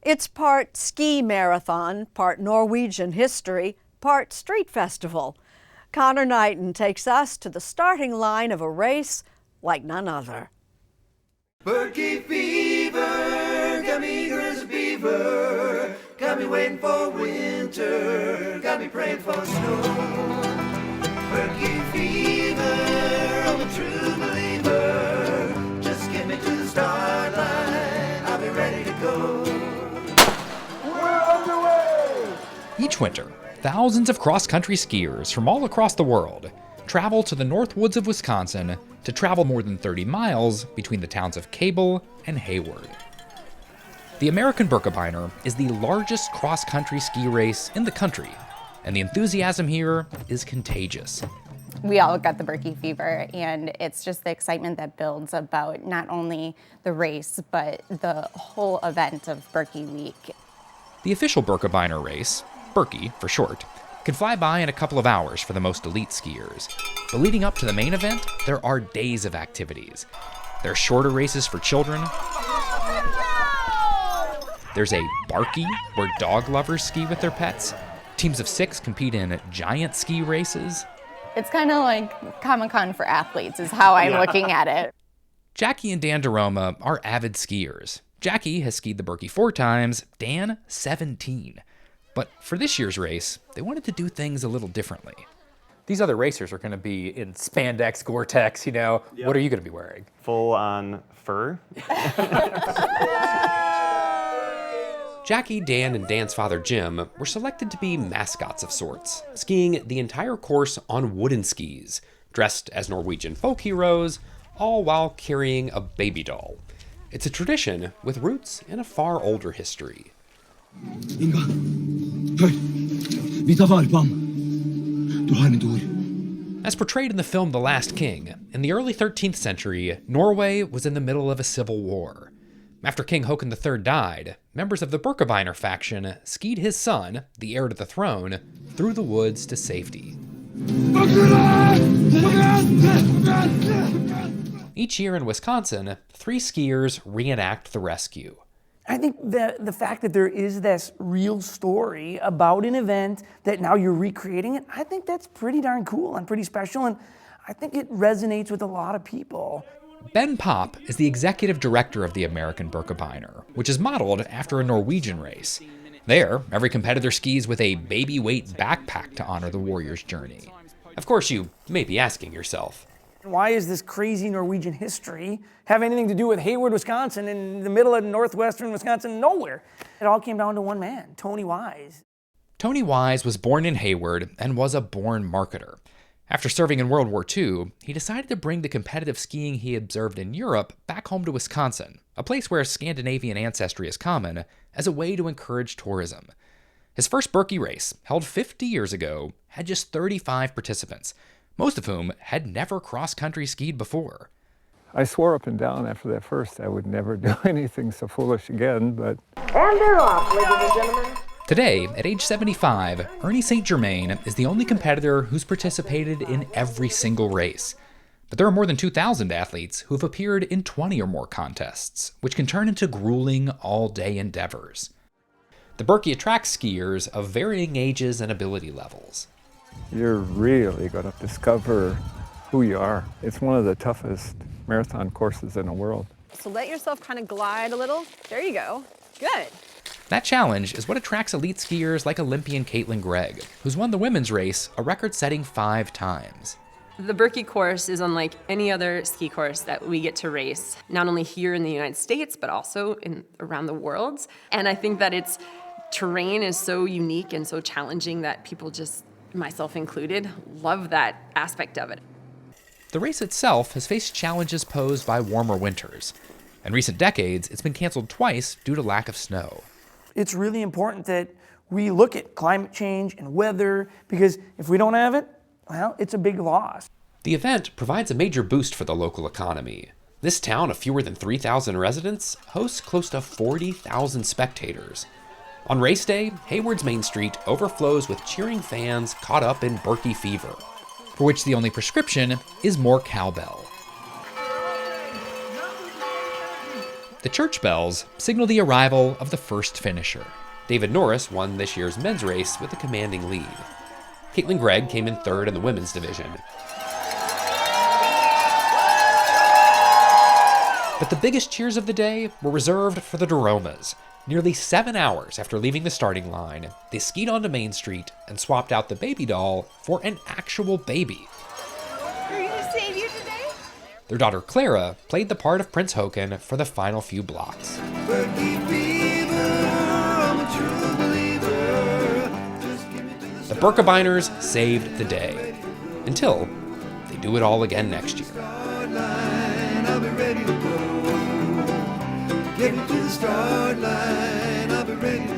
It's part ski marathon, part Norwegian history, part street festival. Conor Knighton takes us to the starting line of a race like none other. Birke fever, got me eager as a beaver, got me waiting for winter, got me praying for snow. Birke fever, I'm a true believer, just get me to the start line, I'll be ready to go. We're underway! Each winter, thousands of cross-country skiers from all across the world travel to the Northwoods of Wisconsin to travel more than 30 miles between the towns of Cable and Hayward. The American Birkebeiner is the largest cross-country ski race in the country, and the enthusiasm here is contagious. We all got the Birke fever, and it's just the excitement that builds about not only the race, but the whole event of Birke Week. The official Birkebeiner race, Birke for short, can fly by in a couple of hours for the most elite skiers. But leading up to the main event, there are days of activities. There are shorter races for children. There's a Birke, where dog lovers ski with their pets. Teams of 6 compete in giant ski races. It's kind of like Comic-Con for athletes is how I'm looking at it. Jackie and Dan DeRoma are avid skiers. Jackie has skied the Birke 4 times, Dan 17. But for this year's race, they wanted to do things a little differently. These other racers are going to be in spandex, Gore-Tex, you know. Yep. What are you going to be wearing? Full on fur. Jackie, Dan, and Dan's father, Jim, were selected to be mascots of sorts, skiing the entire course on wooden skis, dressed as Norwegian folk heroes, all while carrying a baby doll. It's a tradition with roots in a far older history. Inga, hør, vi tar vare på ham. Du har mitt ord. As portrayed in the film The Last King, in the early 13th century, Norway was in the middle of a civil war. After King Håkon III died, members of the Birkebeiner faction skied his son, the heir to the throne, through the woods to safety. Each year in Wisconsin, 3 skiers reenact the rescue. I think the fact that there is this real story about an event that now you're recreating it, I think that's pretty darn cool and pretty special, and I think it resonates with a lot of people. Ben Popp is the executive director of the American Birkebeiner, which is modeled after a Norwegian race. There, every competitor skis with a baby-weight backpack to honor the warrior's journey. Of course, you may be asking yourself, why is this crazy Norwegian history have anything to do with Hayward, Wisconsin, in the middle of northwestern Wisconsin, nowhere? It all came down to one man, Tony Wise. Tony Wise was born in Hayward and was a born marketer. After serving in World War II, he decided to bring the competitive skiing he observed in Europe back home to Wisconsin, a place where Scandinavian ancestry is common, as a way to encourage tourism. His first Birke race, held 50 years ago, had just 35 participants, most of whom had never cross-country skied before. I swore up and down after that first I would never do anything so foolish again, but... And they're off, ladies and gentlemen. Today, at age 75, Ernie St. Germain is the only competitor who's participated in every single race. But there are more than 2,000 athletes who've appeared in 20 or more contests, which can turn into grueling, all-day endeavors. The Birke attracts skiers of varying ages and ability levels. You're really going to discover who you are. It's one of the toughest marathon courses in the world. So let yourself kind of glide a little. There you go. Good. That challenge is what attracts elite skiers like Olympian Caitlin Gregg, who's won the women's race a record-setting 5 times. The Birke course is unlike any other ski course that we get to race, not only here in the United States, but also around the world. And I think that its terrain is so unique and so challenging that people just, myself included, love that aspect of it. The race itself has faced challenges posed by warmer winters. In recent decades, it's been canceled twice due to lack of snow. It's really important that we look at climate change and weather, because if we don't have it, well, it's a big loss. The event provides a major boost for the local economy. This town of fewer than 3,000 residents hosts close to 40,000 spectators. On race day, Hayward's Main Street overflows with cheering fans caught up in Birke fever, for which the only prescription is more cowbell. The church bells signal the arrival of the first finisher. David Norris won this year's men's race with a commanding lead. Caitlin Gregg came in third in the women's division. But the biggest cheers of the day were reserved for the Doromas. Nearly 7 hours after leaving the starting line, they skied onto Main Street and swapped out the baby doll for an actual baby. Are you gonna save you today? Their daughter Clara played the part of Prince Haakon for the final few blocks. The Birkebeiners saved the day. Until they do it all again next year. I'll be ready to go. Get me to the start line, I'll be ready to